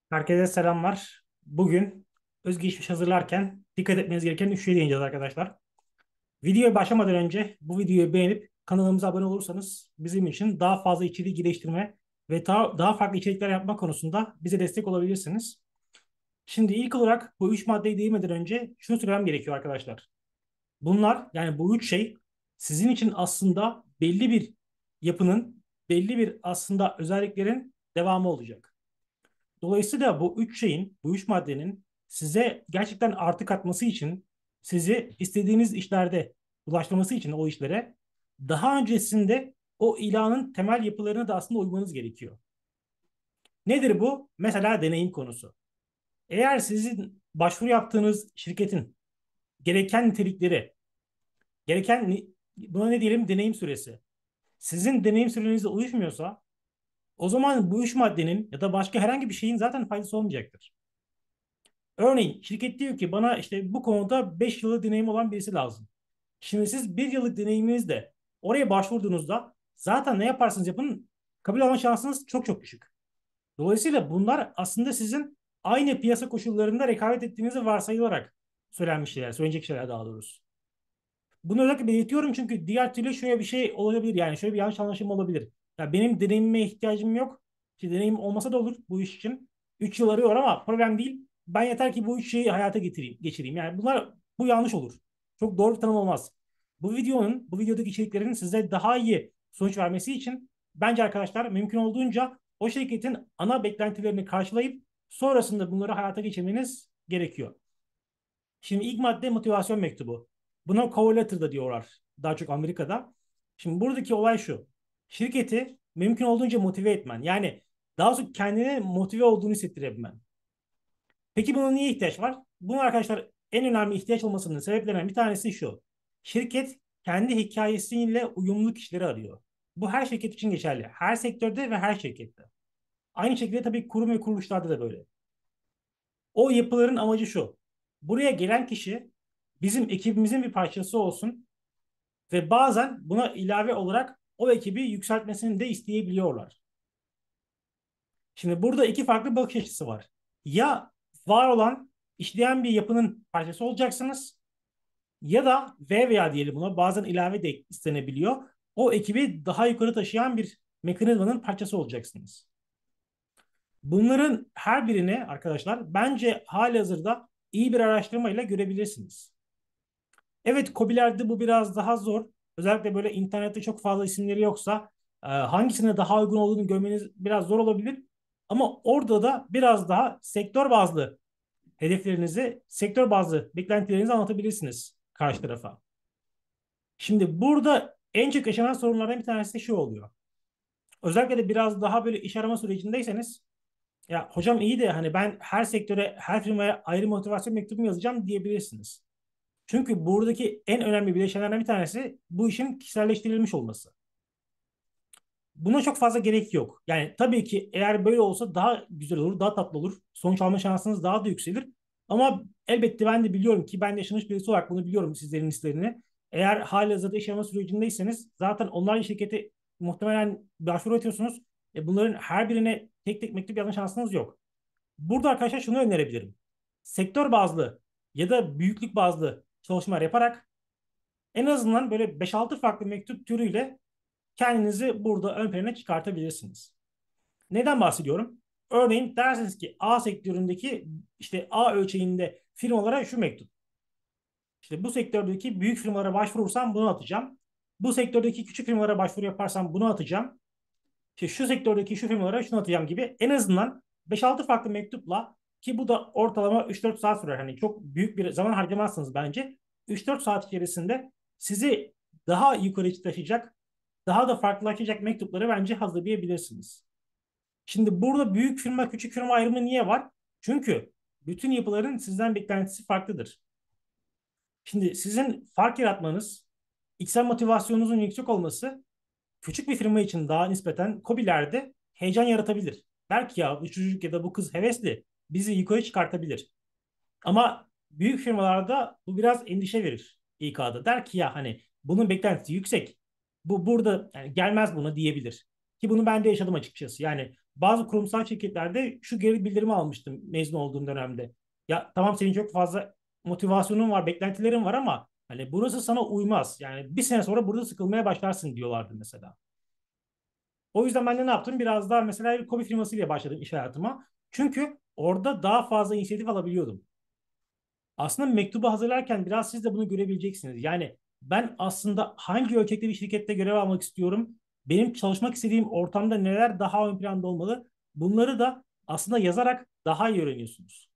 Herkese selamlar. Bugün özgeçmiş hazırlarken dikkat etmeniz gereken 3 şey değineceğiz arkadaşlar. Videoya başlamadan önce bu videoyu beğenip kanalımıza abone olursanız bizim için daha fazla içerik geliştirme ve daha farklı içerikler yapma konusunda bize destek olabilirsiniz. Şimdi ilk olarak bu 3 maddeyi değinmeden önce şunu söylemem gerekiyor arkadaşlar. Bunlar yani bu 3 şey sizin için aslında belli bir yapının, belli bir aslında özelliklerin devamı olacak. Dolayısıyla bu üç şeyin, bu üç maddenin size gerçekten artı katması için, sizi istediğiniz işlerde ulaştırması için o işlere daha öncesinde o ilanın temel yapılarını da aslında uymanız gerekiyor. Nedir bu? Mesela deneyim konusu. Eğer sizin başvuru yaptığınız şirketin gereken nitelikleri, gereken buna ne diyelim deneyim süresi, sizin deneyim sürenizle uyuşmuyorsa o zaman bu üç maddenin ya da başka herhangi bir şeyin zaten faydası olmayacaktır. Örneğin şirket diyor ki bana işte bu konuda 5 yıllık deneyim olan birisi lazım. Şimdi siz bir yıllık deneyiminizde oraya başvurduğunuzda zaten ne yaparsınız yapın kabul alma şansınız çok çok düşük. Dolayısıyla bunlar aslında sizin aynı piyasa koşullarında rekabet ettiğinizi varsayılarak söylenmiş şeyler, söylenecek şeyler daha doğrusu. Bunu özellikle belirtiyorum çünkü diğer türlü şöyle bir şey olabilir yani şöyle bir yanlış anlaşılma olabilir. Ya benim deneyimime ihtiyacım yok. İşte deneyim olmasa da olur bu iş için. 3 yıl arıyor ama problem değil. Ben yeter ki bu 3 şeyi hayata geçireyim. Yani bu yanlış olur. Çok doğru bir tanım olmaz. Bu videodaki içeriklerin size daha iyi sonuç vermesi için bence arkadaşlar mümkün olduğunca o şirketin ana beklentilerini karşılayıp sonrasında bunları hayata geçirmeniz gerekiyor. Şimdi ilk madde motivasyon mektubu. Buna cover letter da diyorlar. Daha çok Amerika'da. Şimdi buradaki olay şu. Şirketi mümkün olduğunca motive etmen. Yani daha çok kendine motive olduğunu hissettirebilmen. Peki buna niye ihtiyaç var? Bunun arkadaşlar en önemli ihtiyaç olmasının sebeplerinden bir tanesi şu. Şirket kendi hikayesiyle uyumlu kişileri arıyor. Bu her şirket için geçerli. Her sektörde ve her şirkette. Aynı şekilde tabii kurum ve kuruluşlarda da böyle. O yapıların amacı şu. Buraya gelen kişi bizim ekibimizin bir parçası olsun ve bazen buna ilave olarak o ekibi yükseltmesini de isteyebiliyorlar. Şimdi burada iki farklı bakış açısı var. Ya var olan işleyen bir yapının parçası olacaksınız ya da veya diyelim buna bazen ilave de istenebiliyor. O ekibi daha yukarı taşıyan bir mekanizmanın parçası olacaksınız. Bunların her birini arkadaşlar bence halihazırda iyi bir araştırmayla görebilirsiniz. Evet, KOBİ'lerde bu biraz daha zor. Özellikle böyle internette çok fazla isimleri yoksa hangisine daha uygun olduğunu görmeniz biraz zor olabilir. Ama orada da biraz daha sektör bazlı hedeflerinizi, sektör bazlı beklentilerinizi anlatabilirsiniz karşı tarafa. Şimdi burada en çok yaşanan sorunlardan bir tanesi de şu oluyor. Özellikle de biraz daha böyle iş arama sürecindeyseniz ya hocam iyi de hani ben her sektöre, her firmaya ayrı motivasyon mektubu yazacağım diyebilirsiniz. Çünkü buradaki en önemli bileşenlerden bir tanesi bu işin kişiselleştirilmiş olması. Buna çok fazla gerek yok. Yani tabii ki eğer böyle olsa daha güzel olur, daha tatlı olur. Sonuç alma şansınız daha da yükselir. Ama elbette ben de biliyorum ki ben de yaşamış birisi olarak bunu biliyorum sizlerin hislerini. Eğer halihazırda iş arama sürecindeyseniz zaten onlarla şirkete muhtemelen başvuru atıyorsunuz. Bunların her birine tek tek mektup yazma şansınız yok. Burada arkadaşlar şunu önerebilirim. Sektör bazlı ya da büyüklük bazlı çalışmalar yaparak en azından böyle 5-6 farklı mektup türüyle kendinizi burada ön plana çıkartabilirsiniz. Neden bahsediyorum? Örneğin dersiniz ki A sektöründeki işte A ölçeğinde firmalara şu mektup. İşte bu sektördeki büyük firmalara başvurursam bunu atacağım. Bu sektördeki küçük firmalara başvuru yaparsam bunu atacağım. İşte şu sektördeki şu firmalara şunu atacağım gibi en azından 5-6 farklı mektupla ki bu da ortalama 3-4 saat sürer. Hani çok büyük bir zaman harcamazsınız bence. 3-4 saat içerisinde sizi daha yukarı taşıyacak, daha da farklılaşacak mektupları bence hazırlayabilirsiniz. Şimdi burada büyük firma, küçük firma ayrımı niye var? Çünkü bütün yapıların sizden beklentisi farklıdır. Şimdi sizin fark yaratmanız, içsel motivasyonunuzun yüksek olması küçük bir firma için daha nispeten KOBİ'lerde heyecan yaratabilir. Der ki ya bu çocuk ya da bu kız hevesli bizi yukarı çıkartabilir. Ama büyük firmalarda bu biraz endişe verir İK'da. Der ki ya hani bunun beklentisi yüksek. Bu burada yani gelmez buna diyebilir. Ki bunu ben de yaşadım açıkçası. Yani bazı kurumsal şirketlerde şu geri bildirimi almıştım mezun olduğum dönemde. Ya tamam, senin çok fazla motivasyonun var, beklentilerin var ama hani burası sana uymaz. Yani bir sene sonra burada sıkılmaya başlarsın diyorlardı mesela. O yüzden ben de ne yaptım? Biraz daha mesela bir kobi firmasıyla başladım iş hayatıma. Çünkü orada daha fazla inisiyatif alabiliyordum. Aslında mektubu hazırlarken biraz siz de bunu görebileceksiniz. Yani ben aslında hangi ölçekte bir şirkette görev almak istiyorum? Benim çalışmak istediğim ortamda neler daha ön planda olmalı? Bunları da aslında yazarak daha iyi öğreniyorsunuz.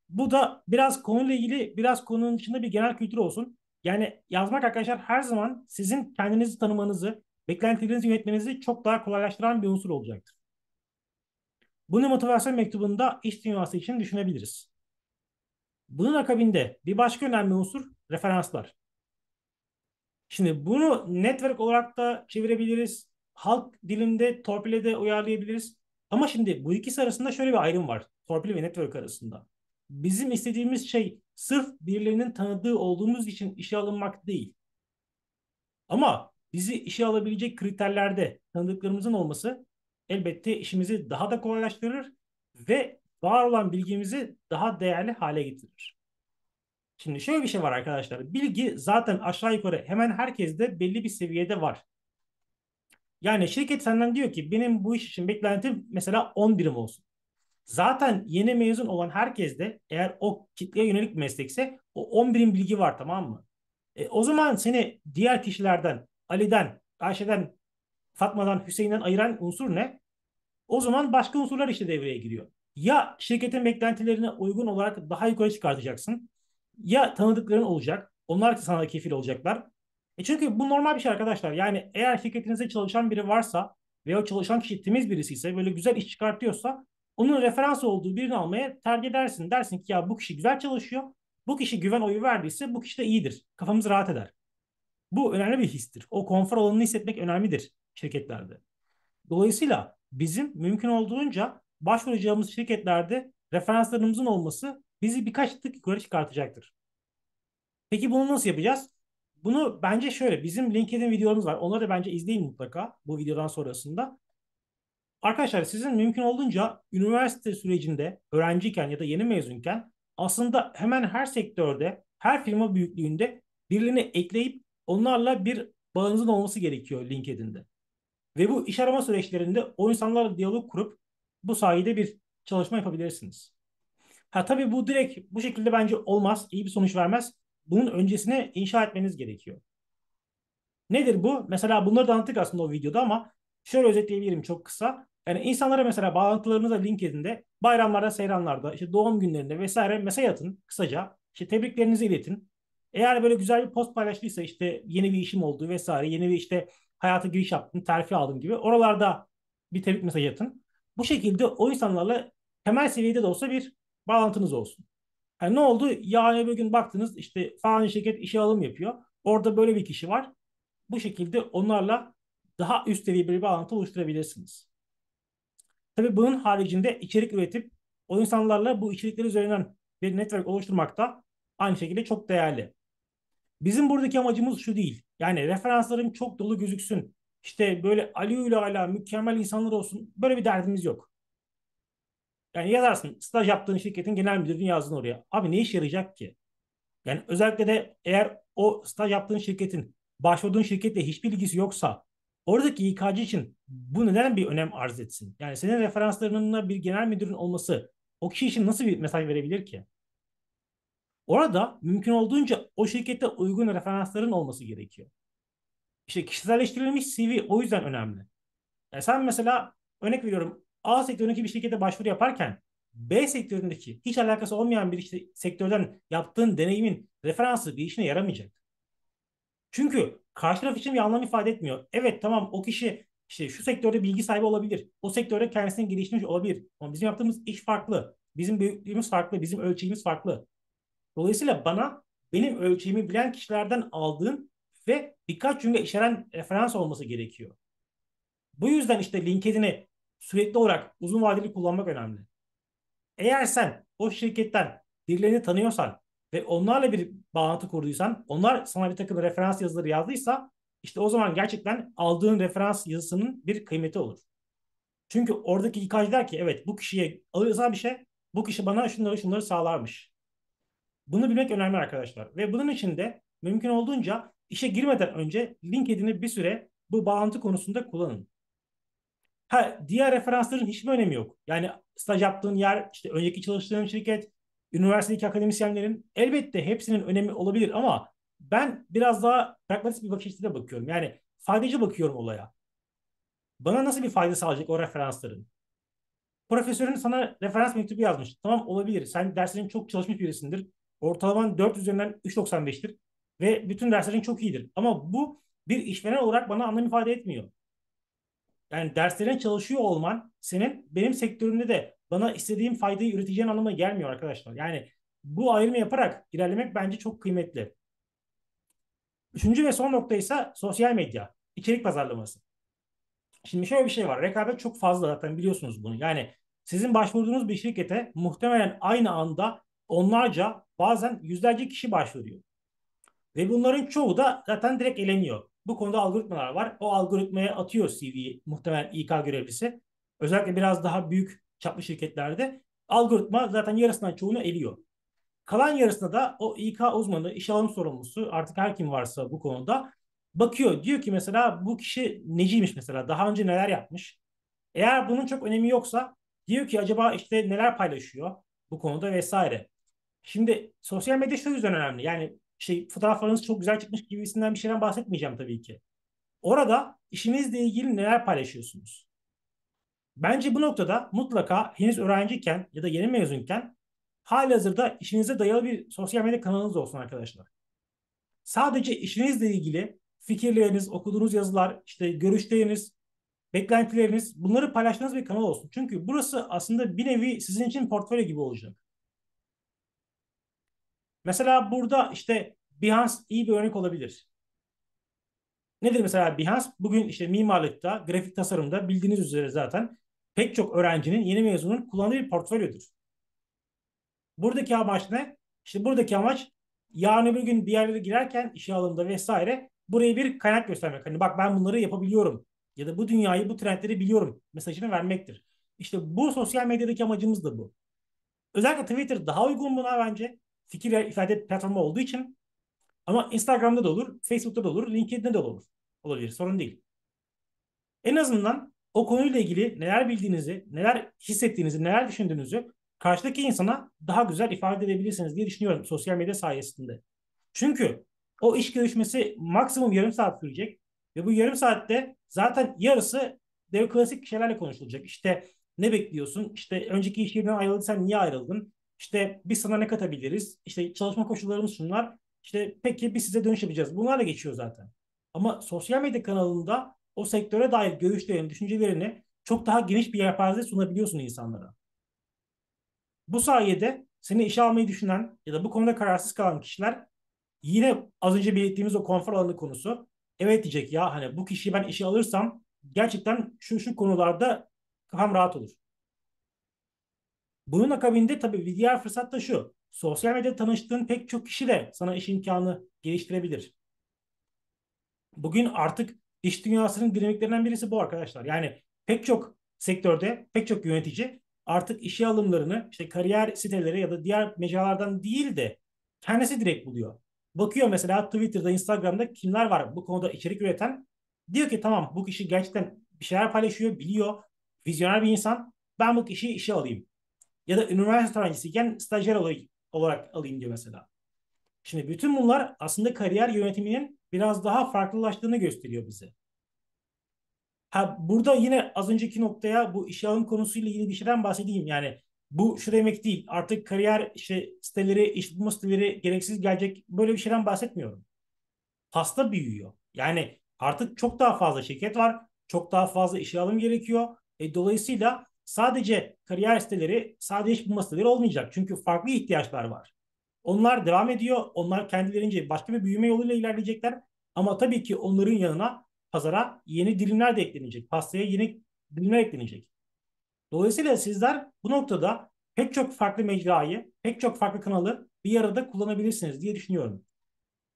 Bu da biraz konuyla ilgili, biraz konunun dışında bir genel kültür olsun. Yani yazmak arkadaşlar her zaman sizin kendinizi tanımanızı, beklentilerinizi yönetmenizi çok daha kolaylaştıran bir unsur olacaktır. Bunu motivasyon mektubunda iş dünyası için düşünebiliriz. Bunun akabinde bir başka önemli unsur referanslar. Şimdi bunu network olarak da çevirebiliriz. Halk dilinde torpile de uyarlayabiliriz. Ama şimdi bu ikisi arasında şöyle bir ayrım var. Torpil ve network arasında. Bizim istediğimiz şey sırf birilerinin tanıdığı olduğumuz için işe alınmak değil. Ama bizi işe alabilecek kriterlerde tanıdıklarımızın olması elbette işimizi daha da kolaylaştırır ve var olan bilgimizi daha değerli hale getirir. Şimdi şöyle bir şey var arkadaşlar. Bilgi zaten aşağı yukarı hemen herkeste belli bir seviyede var. Yani şirket senden diyor ki benim bu iş için beklentim mesela 10 birim olsun. Zaten yeni mezun olan herkeste eğer o kitleye yönelik bir meslekse o 10 birim bilgi var, tamam mı? O zaman seni diğer kişilerden, Ali'den, Ayşe'den, Fatma'dan, Hüseyin'den ayıran unsur ne? O zaman başka unsurlar işte devreye giriyor. Ya şirketin beklentilerine uygun olarak daha yukarı çıkartacaksın. Ya tanıdıkların olacak. Onlar sana kefil olacaklar. Çünkü bu normal bir şey arkadaşlar. Yani eğer şirketinizde çalışan biri varsa ve o çalışan kişi temiz birisi ise, böyle güzel iş çıkartıyorsa, onun referans olduğu birini almaya tercih edersin. Dersin ki ya bu kişi güzel çalışıyor. Bu kişi güven oyu verdiyse bu kişi de iyidir. Kafamız rahat eder. Bu önemli bir histir. O konfor alanını hissetmek önemlidir şirketlerde. Dolayısıyla bizim mümkün olduğunca başvuracağımız şirketlerde referanslarımızın olması bizi birkaç tık yukarı çıkartacaktır. Peki bunu nasıl yapacağız? Bunu bence şöyle, bizim LinkedIn videolarımız var. Onları da bence izleyin mutlaka bu videodan sonrasında. Arkadaşlar sizin mümkün olduğunca üniversite sürecinde öğrenciyken ya da yeni mezunken aslında hemen her sektörde, her firma büyüklüğünde birilerini ekleyip onlarla bir bağınızın olması gerekiyor LinkedIn'de. Ve bu iş arama süreçlerinde o insanlarla diyalog kurup bu sayede bir çalışma yapabilirsiniz. Ha tabii bu direkt bu şekilde bence olmaz, iyi bir sonuç vermez. Bunun öncesine inşa etmeniz gerekiyor. Nedir bu? Mesela bunları da anlattık aslında o videoda ama şöyle özetleyebilirim çok kısa. Yani insanlara mesela bağlantılarınıza LinkedIn'de bayramlarda, seyranlarda, işte doğum günlerinde vesaire mesaj atın kısaca. İşte tebriklerinizi iletin. Eğer böyle güzel bir post paylaştıysa, işte yeni bir işim oldu vesaire, yeni bir işte hayata giriş yaptım, terfi aldım gibi oralarda bir tebrik mesajı atın. Bu şekilde o insanlarla temel seviyede de olsa bir bağlantınız olsun. Yani ne oldu? Yarın bir gün baktınız işte falan şirket işe alım yapıyor. Orada böyle bir kişi var. Bu şekilde onlarla daha üst seviye bir bağlantı oluşturabilirsiniz. Tabii bunun haricinde içerik üretip o insanlarla bu içerikler üzerinden bir network oluşturmak da aynı şekilde çok değerli. Bizim buradaki amacımız şu değil. Yani referanslarım çok dolu gözüksün. İşte böyle Ali ile ala mükemmel insanlar olsun. Böyle bir derdimiz yok. Yani yazarsın staj yaptığın şirketin genel müdürünü yazdın oraya. Abi ne iş yarayacak ki? Yani özellikle de eğer o staj yaptığın şirketin başvurduğun şirketle hiçbir ilgisi yoksa oradaki İK'cı için bu neden bir önem arz etsin? Yani senin referanslarının bir genel müdürün olması o kişi için nasıl bir mesaj verebilir ki? Orada mümkün olduğunca o şirkete uygun referansların olması gerekiyor. İşte kişiselleştirilmiş CV o yüzden önemli. Yani sen mesela örnek veriyorum A sektöründeki bir şirkete başvuru yaparken B sektöründeki hiç alakası olmayan bir işte sektörden yaptığın deneyimin referansı bir işine yaramayacak. Çünkü karşı taraf için bir anlam ifade etmiyor. Evet tamam, o kişi işte şu sektörde bilgi sahibi olabilir. O sektörde kendisini geliştirmiş olabilir. Ama bizim yaptığımız iş farklı. Bizim büyüklüğümüz farklı. Bizim ölçeğimiz farklı. Dolayısıyla bana benim ölçeğimi bilen kişilerden aldığım ve birkaç cümle içeren referans olması gerekiyor. Bu yüzden işte LinkedIn'i sürekli olarak uzun vadeli kullanmak önemli. Eğer sen o şirketten birilerini tanıyorsan ve onlarla bir bağlantı kurduysan, onlar sana bir takım referans yazıları yazdıysa, işte o zaman gerçekten aldığın referans yazısının bir kıymeti olur. Çünkü oradaki İK'cı der ki evet bu kişiye alıyorsa bir şey, bu kişi bana şunları şunları sağlarmış. Bunu bilmek önemli arkadaşlar. Ve bunun için de mümkün olduğunca işe girmeden önce LinkedIn'i bir süre bu bağlantı konusunda kullanın. Ha, diğer referansların hiçbir önemi yok. Yani staj yaptığın yer, işte önceki çalıştığın şirket, üniversitedeki akademisyenlerin elbette hepsinin önemi olabilir ama ben biraz daha pragmatik bir bakış açısıyla bakıyorum. Yani faydacı bakıyorum olaya. Bana nasıl bir fayda sağlayacak o referansların? Profesörün sana referans mektubu yazmış. Tamam olabilir. Sen derslerin çok çalışmış birisindir. Ortalaman 4 üzerinden 3,95'tir. Ve bütün derslerin çok iyidir. Ama bu bir işveren olarak bana anlam ifade etmiyor. Yani derslerin çalışıyor olman senin benim sektörümde de bana istediğim faydayı üreteceğin anlamına gelmiyor arkadaşlar. Yani bu ayrımı yaparak ilerlemek bence çok kıymetli. Üçüncü ve son nokta ise sosyal medya, içerik pazarlaması. Şimdi şöyle bir şey var. Rekabet çok fazla zaten biliyorsunuz bunu. Yani sizin başvurduğunuz bir şirkete muhtemelen aynı anda onlarca bazen yüzlerce kişi başvuruyor. Ve bunların çoğu da zaten direkt eleniyor. Bu konuda algoritmalar var. O algoritmaya atıyor CV'yi muhtemelen İK görevlisi. Özellikle biraz daha büyük çaplı şirketlerde algoritma zaten yarısından çoğunu eliyor. Kalan yarısında da o İK uzmanı, iş alım sorumlusu artık her kim varsa bu konuda bakıyor. Diyor ki mesela bu kişi neciymiş mesela daha önce neler yapmış. Eğer bunun çok önemi yoksa diyor ki acaba işte neler paylaşıyor bu konuda vesaire. Şimdi sosyal medya şu yüzden önemli. Yani şey fotoğraflarınız çok güzel çıkmış gibisinden bir şeyden bahsetmeyeceğim tabii ki. Orada işinizle ilgili neler paylaşıyorsunuz? Bence bu noktada mutlaka henüz öğrenciyken ya da yeni mezunken halihazırda işinize dayalı bir sosyal medya kanalınız olsun arkadaşlar. Sadece işinizle ilgili fikirleriniz, okuduğunuz yazılar, işte görüşleriniz, beklentileriniz bunları paylaştığınız bir kanal olsun. Çünkü burası aslında bir nevi sizin için portfolyo gibi olacak. Mesela burada işte Behance iyi bir örnek olabilir. Nedir mesela Behance? Bugün işte mimarlıkta, grafik tasarımda bildiğiniz üzere zaten pek çok öğrencinin, yeni mezunun kullandığı bir portfolyodur. Buradaki amaç ne? İşte buradaki amaç yarın öbür gün bir yerlere girerken işe alımda vesaire buraya bir kaynak göstermek. Hani bak ben bunları yapabiliyorum ya da bu dünyayı, bu trendleri biliyorum mesajını vermektir. İşte bu sosyal medyadaki amacımız da bu. Özellikle Twitter daha uygun buna bence. Fikir ifade platformu olduğu için. Ama Instagram'da da olur, Facebook'ta da olur, LinkedIn'de de olur. Olabilir, sorun değil. En azından o konuyla ilgili neler bildiğinizi, neler hissettiğinizi, neler düşündüğünüzü karşıdaki insana daha güzel ifade edebilirsiniz diye düşünüyorum sosyal medya sayesinde. Çünkü o iş görüşmesi maksimum yarım saat sürecek ve bu yarım saatte zaten yarısı dev klasik şeylerle konuşulacak. İşte ne bekliyorsun? İşte önceki iş yerinden ayrıldıysan niye ayrıldın? İşte biz sana ne katabiliriz? İşte çalışma koşullarımız şunlar. İşte peki biz size dönüş yapacağız. Bunlarla geçiyor zaten. Ama sosyal medya kanalında o sektöre dair görüşlerini, düşüncelerini çok daha geniş bir yelpaze sunabiliyorsun insanlara. Bu sayede seni işe almayı düşünen ya da bu konuda kararsız kalan kişiler yine az önce belirttiğimiz o konfor alanı konusu. Evet diyecek ya hani bu kişiyi ben işe alırsam gerçekten şu konularda kafam rahat olur. Bunun akabinde tabii bir diğer fırsat da şu. Sosyal medyada tanıştığın pek çok kişi de sana iş imkanı geliştirebilir. Bugün artık iş dünyasının dinamiklerinden birisi bu arkadaşlar. Yani pek çok sektörde pek çok yönetici artık işe alımlarını işte kariyer siteleri ya da diğer mecralardan değil de kendisi direkt buluyor. Bakıyor mesela Twitter'da, Instagram'da kimler var bu konuda içerik üreten. Diyor ki tamam bu kişi gerçekten bir şeyler paylaşıyor, biliyor, vizyoner bir insan. Ben bu kişiyi işe alayım. Ya da üniversite öğrencisiyken stajyer olarak alayım diyor mesela. Şimdi bütün bunlar aslında kariyer yönetiminin biraz daha farklılaştığını gösteriyor bize. Ha, burada yine az önceki noktaya bu işe alım konusuyla ilgili bir şeyden bahsedeyim. Yani bu şu demek değil. Artık kariyer işte siteleri, iş bulma siteleri gereksiz gelecek. Böyle bir şeyden bahsetmiyorum. Pasta büyüyor. Yani artık çok daha fazla şirket var. Çok daha fazla işe alım gerekiyor. Dolayısıyla sadece kariyer siteleri, sadece iş bulma siteleri olmayacak. Çünkü farklı ihtiyaçlar var. Onlar devam ediyor. Onlar kendilerince başka bir büyüme yoluyla ilerleyecekler. Ama tabii ki onların yanına pazara yeni dilimler de eklenecek. Pastaya yeni dilimler eklenecek. Dolayısıyla sizler bu noktada pek çok farklı mecrayı, pek çok farklı kanalı bir arada kullanabilirsiniz diye düşünüyorum.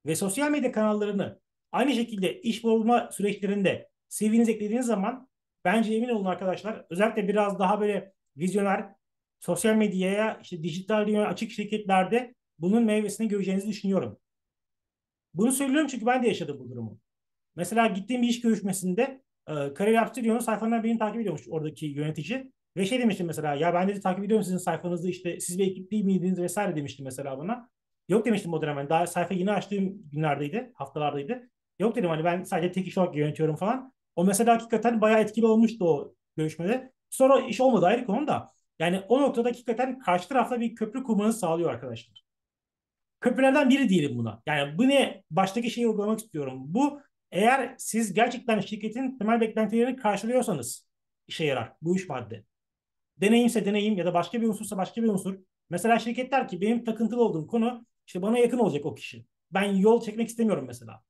Ve sosyal medya kanallarını aynı şekilde iş bulma süreçlerinde CV'nize eklediğiniz zaman Bence emin olun arkadaşlar. Özellikle biraz daha böyle vizyoner, sosyal medyaya, işte dijital dünya açık şirketlerde bunun meyvesini göreceğinizi düşünüyorum. Bunu söylüyorum çünkü ben de yaşadım bu durumu. Mesela gittiğim bir iş görüşmesinde Kariyer Stüdyo'nun sayfalarından birini takip ediyormuş oradaki yönetici. Ve şey demiştim mesela, ya ben dedi takip ediyorum sizin sayfanızı, işte siz bir ekip değil miydiniz vesaire demiştim mesela bana. Yok demiştim o dönem, ben daha sayfa yeni açtığım günlerdeydi, haftalardaydı. Yok dedim, hani ben sadece tek iş olarak yönetiyorum falan. O mesela hakikaten bayağı etkili olmuştu o görüşmede. Sonra iş olmadı, ayrı konu da. Yani o noktada hakikaten karşı tarafla bir köprü kurmanızı sağlıyor arkadaşlar. Köprülerden biri diyelim buna. Yani bu ne? Baştaki şeyi uygulamak istiyorum. Bu, eğer siz gerçekten şirketin temel beklentilerini karşılıyorsanız işe yarar bu üç madde. Deneyimse deneyim ya da başka bir unsursa başka bir unsur. Mesela şirket der ki benim takıntılı olduğum konu işte bana yakın olacak o kişi. Ben yol çekmek istemiyorum mesela.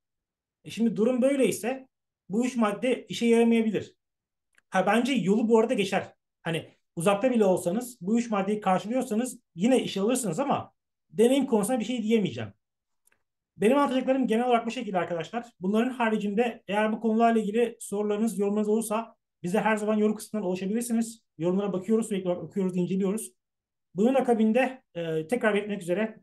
Şimdi durum böyleyse bu üç madde işe yaramayabilir. Ha, bence yolu bu arada geçer. Hani uzakta bile olsanız bu üç maddeyi karşılıyorsanız yine işe alırsınız ama deneyim konusunda bir şey diyemeyeceğim. Benim anlatacaklarım genel olarak bu şekilde arkadaşlar. Bunların haricinde eğer bu konularla ilgili sorularınız, yorumlarınız olursa bize her zaman yorum kısmından ulaşabilirsiniz. Yorumlara bakıyoruz, sürekli okuyoruz, inceliyoruz. Bunun akabinde tekrar belirtmek üzere,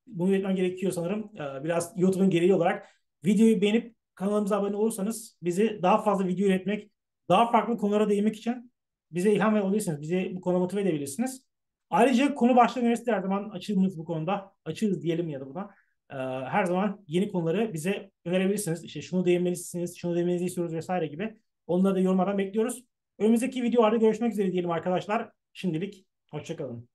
bunu belirtmem gerekiyor sanırım. Biraz YouTube'un gereği olarak videoyu beğenip kanalımıza abone olursanız bizi daha fazla video üretmek, daha farklı konulara değinmek için bize ilham verebilirsiniz. Bizi bu konuda motive edebilirsiniz. Ayrıca konu başlığı önerisi de her zaman açığız bu konuda. Açığız diyelim ya da buna. Her zaman yeni konuları bize önerebilirsiniz. İşte şunu değinmelisiniz, şunu değinmenizi istiyoruz vesaire gibi. Onları da yorumlardan bekliyoruz. Önümüzdeki videolarda görüşmek üzere diyelim arkadaşlar. Şimdilik hoşçakalın.